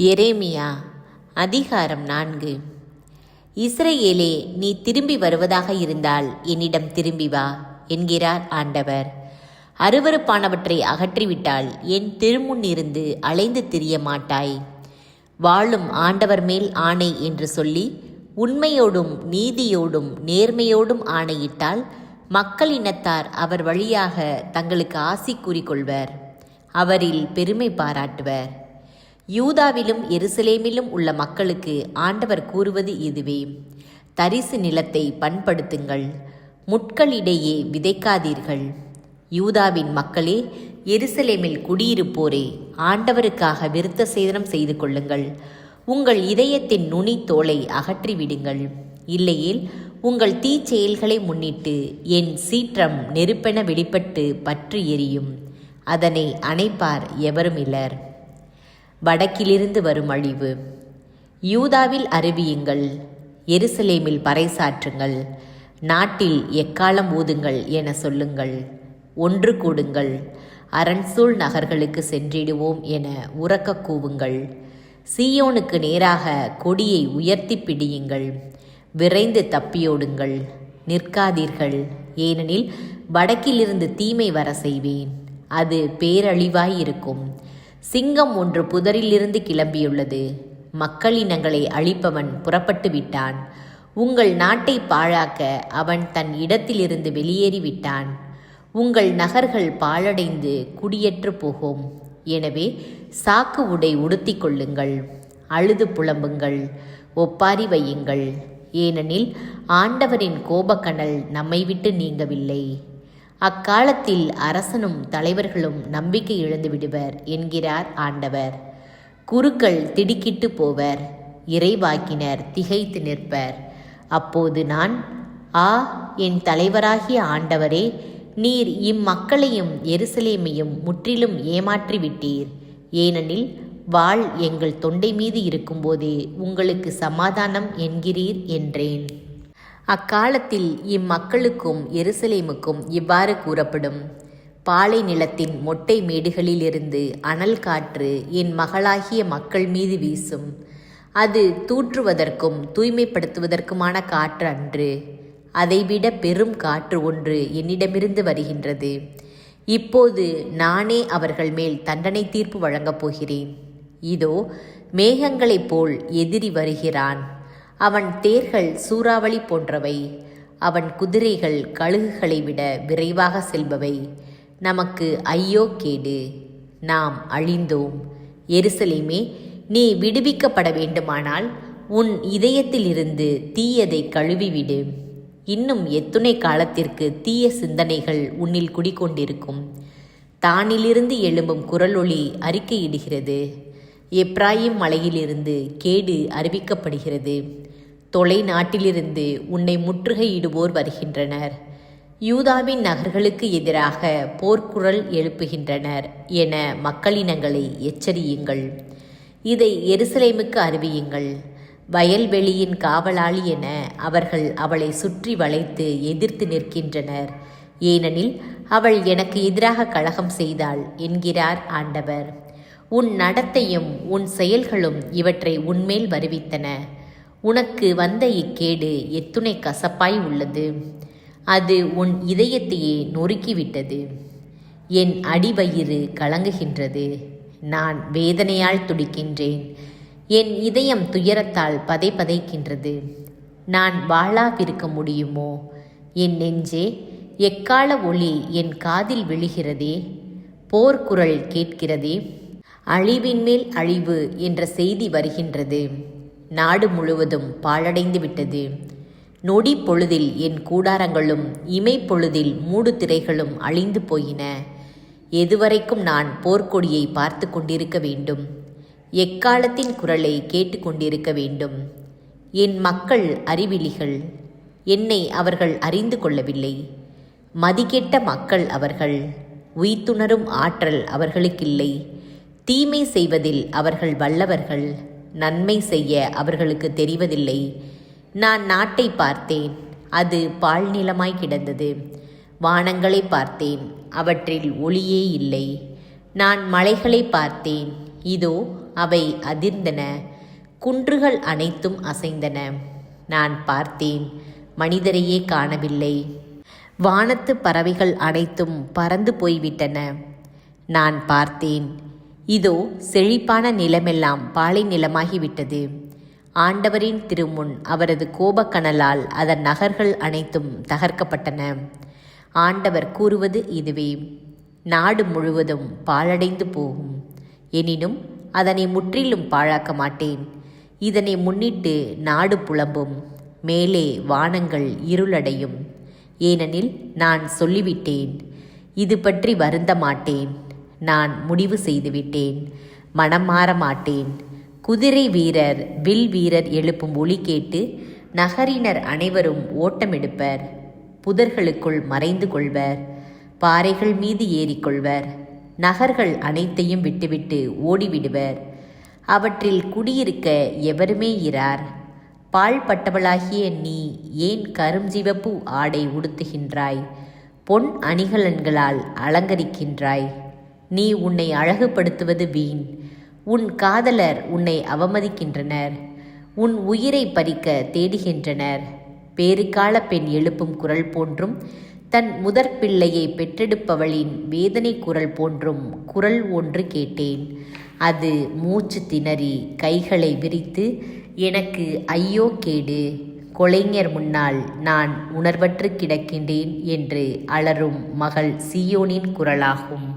எரேமியா அதிகாரம் 4. இஸ்ரவேலே, நீ திரும்பி வருவதாக இருந்தால் என்னிடம் திரும்பி வா என்கிறார் ஆண்டவர். அருவருப்பானவற்றை அகற்றிவிட்டால் என் திருமுன் இருந்து அலைந்து திரிய மாட்டாய். வாழும் ஆண்டவர் மேல் ஆணை என்று சொல்லி உண்மையோடும் நீதியோடும் நேர்மையோடும் ஆணையிட்டால் மக்களினத்தார் அவர் வழியாக தங்களுக்கு ஆசி கூறிக்கொள்வர், அவரில் பெருமை பாராட்டுவர். யூதாவிலும் எருசலேமிலும் உள்ள மக்களுக்கு ஆண்டவர் கூறுவது இதுவே: தரிசு நிலத்தை பண்படுத்துங்கள், முட்களிடையே விதைக்காதீர்கள். யூதாவின் மக்களே, எருசலேமில் குடியிருப்போரே, ஆண்டவருக்காக விருத்த சேதனம் செய்து கொள்ளுங்கள். உங்கள் இதயத்தின் நுனி தோலை அகற்றிவிடுங்கள். இல்லையேல் உங்கள் தீச்செயல்களை முன்னிட்டு என் சீற்றம் நெருப்பென வெளிப்பட்டு பற்றி எரியும். அதனை அணைப்பார் எவரும் இலர். வடக்கிலிருந்து வரும் அழிவு. யூதாவில் அறிவியுங்கள், எருசலேமில் பறைசாற்றுங்கள், நாட்டில் எக்காலம் ஊதுங்கள் என சொல்லுங்கள். ஒன்று கூடுங்கள், அரண்சூழ் நகர்களுக்கு சென்றிடுவோம் என உரக்க கூவுங்கள். சீயோனுக்கு நேராக கொடியை உயர்த்தி பிடியுங்கள், விரைந்து தப்பியோடுங்கள், நிற்காதீர்கள். ஏனெனில் வடக்கிலிருந்து தீமை வர செய்வேன், அது பேரழிவாயிருக்கும். சிங்கம் ஒன்று புதரிலிருந்து கிளம்பியுள்ளது, மக்களினங்களை அழிப்பவன் புறப்பட்டு விட்டான். உங்கள் நாட்டை பாழாக்க அவன் தன் இடத்திலிருந்து வெளியேறிவிட்டான். உங்கள் நகர்கள் பாழடைந்து குடியற்று போகும். எனவே சாக்கு உடை உடுத்தி கொள்ளுங்கள், அழுது புலம்புங்கள், ஒப்பாரி வையுங்கள். ஏனெனில் ஆண்டவரின் கோபக்கனல் நம்மை விட்டு நீங்கவில்லை. அக்காலத்தில் அரசனும் தலைவர்களும் நம்பிக்கை இழந்து விடுவர் என்கிறார் ஆண்டவர். குருக்கள் திடுக்கிட்டு போவர், இறைவாக்கினர் திகைத்து நிற்பர். அப்போது நான், ஆ, என் தலைவராகிய ஆண்டவரே, நீர் இம்மக்களையும் எருசலேமையும் முற்றிலும் ஏமாற்றிவிட்டீர். ஏனெனில் வாள் எங்கள் தொண்டை மீது இருக்கும்போதே உங்களுக்கு சமாதானம் என்கிறீர் என்றேன். அக்காலத்தில் இம்மக்களுக்கும் எருசலேமுக்கும் இவ்வாறு கூறப்படும்: பாலை நிலத்தின் மொட்டை மேடுகளிலிருந்து அனல் காற்று என் மகளாகிய மக்கள் மீது வீசும். அது தூற்றுவதற்கும் தூய்மைப்படுத்துவதற்குமான காற்று அன்று, அதைவிட பெரும் காற்று ஒன்று என்னிடமிருந்து வருகின்றது. இப்போது நானே அவர்கள் மேல் தண்டனை தீர்ப்பு வழங்கப் போகிறேன். இதோ, மேகங்களைப் போல் எதிரி வருகிறான். அவன் தேர்கள் சூறாவளி போன்றவை, அவன் குதிரைகள் கழுகுகளை விட விரைவாக செல்பவை. நமக்கு ஐயோ கேடு, நாம் அழிந்தோம். எருசலேமே, நீ விடுவிக்கப்பட வேண்டுமானால் உன் இதயத்திலிருந்து தீயதை கழுவிவிடு. இன்னும் எத்துணை காலத்திற்கு தீய சிந்தனைகள் உன்னில் குடிக்கொண்டிருக்கும்? தானிலிருந்து எழும்பும் குரலொலி அறிக்கையிடுகிறது. எப்ராயிம் மலையிலிருந்து கேடு அறிவிக்கப்படுகிறது. தொலை நாட்டிலிருந்து உன்னை முற்றுகையிடுவோர் வருகின்றனர். யூதாவின் நகர்களுக்கு எதிராக போர்க்குரல் எழுப்புகின்றனர் என மக்களினங்களை எச்சரியுங்கள். இதை எருசலேமுக்கு அறிவியுங்கள். வயல்வெளியின் காவலாளி என அவர்கள் அவளை சுற்றி வளைத்து எதிர்த்து நிற்கின்றனர். ஏனெனில் அவள் எனக்கு எதிராக கலகம் செய்தாள் என்கிறார் ஆண்டவர். உன் நடத்தையும் உன் செயல்களும் இவற்றை உன்மேல் வருவித்தன. உனக்கு வந்த இக்கேடு எத்துணை கசப்பாய் உள்ளது! அது உன் இதயத்தையே நொறுக்கிவிட்டது. என் அடிவயிறு கலங்குகின்றது, நான் வேதனையால் துடிக்கின்றேன். என் இதயம் துயரத்தால் பதைக்கின்றது. நான் வாளாவிருக்க முடியுமோ? என் நெஞ்சே, எக்கால ஒலி என் காதில் விழுகிறதே, போர்க்குரல் கேட்கிறதே. அழிவின் மேல் அழிவு என்ற செய்தி வருகின்றது. நாடு முழுவதும் பாழடைந்து விட்டது. நொடி பொழுதில் என் கூடாரங்களும் இமைப்பொழுதில் மூடு திரைகளும் அழிந்து போயின. எதுவரைக்கும் நான் போர்க்கொடியை பார்த்து கொண்டிருக்க வேண்டும்? எக்காலத்தின் குரலை கேட்டுக்கொண்டிருக்க வேண்டும்? என் மக்கள் அறிவிலிகள், என்னை அவர்கள் அறிந்து கொள்ளவில்லை. மதிக்கெட்ட மக்கள் அவர்கள், உய்த்துணரும் ஆற்றல் அவர்களுக்கில்லை. தீமை செய்வதில் அவர்கள் வல்லவர்கள், நன்மை செய்ய அவர்களுக்கு தெரிவதில்லை. நான் நாட்டை பார்த்தேன், அது பாழ்நிலமாய் கிடந்தது. வானங்களை பார்த்தேன், அவற்றில் ஒளியே இல்லை. நான் மலைகளை பார்த்தேன், இதோ அவை அதிர்ந்தன. குன்றுகள் அனைத்தும் அசைந்தன. நான் பார்த்தேன், மனிதரையே காணவில்லை. வானத்து பறவைகள் அனைத்தும் பறந்து போய்விட்டன. நான் பார்த்தேன், இதோ செழிப்பான நிலமெல்லாம் பாலை நிலமாகிவிட்டது. ஆண்டவரின் திருமுன் அவரது கோபக்கனலால் அதன் நகர்கள் அனைத்தும் தகர்க்கப்பட்டன. ஆண்டவர் கூறுவது இதுவே: நாடு முழுவதும் பாழடைந்து போகும், எனினும் அதனை முற்றிலும் பாழாக்க மாட்டேன். இதனை முன்னிட்டு நாடு புலம்பும், மேலே வானங்கள் இருளடையும். ஏனெனில் நான் சொல்லிவிட்டேன், இது பற்றி வருந்த மாட்டேன். நான் முடிவு செய்துவிட்டேன், மனம் மாற மாட்டேன். குதிரை வீரர் வில் வீரர் எழுப்பும் ஒலி கேட்டு நகரினர் அனைவரும் ஓட்டமெடுப்பர். புதர்களுக்குள் மறைந்து கொள்வர், பாறைகள் மீது ஏறிக்கொள்வர். நகர்கள் அனைத்தையும் விட்டுவிட்டு ஓடிவிடுவர். அவற்றில் குடியிருக்க எவருமே இரார். பாழ்பட்டவளாகிய நீ ஏன் கருஞ்சிவப்பு ஆடை உடுத்துகின்றாய்? பொன் அணிகலன்களால் அலங்கரிக்கின்றாய். நீ உன்னை அழகுபடுத்துவது வீண். உன் காதலர் உன்னை அவமதிக்கின்றனர், உன் உயிரை பறிக்க தேடுகின்றனர். பேறுகால பெண் எழுப்பும் குரல் போன்றும், தன் முதற் பிள்ளையை பெற்றெடுப்பவளின் வேதனை குரல் போன்றும் குரல் ஒன்று கேட்டேன். அது மூச்சு திணறி கைகளை விரித்து, எனக்கு ஐயோ கேடு, கொலைஞர் முன்னால் நான் உணர்வற்று கிடக்கின்றேன் என்று அலறும் மகள் சீயோனின் குரலாகும்.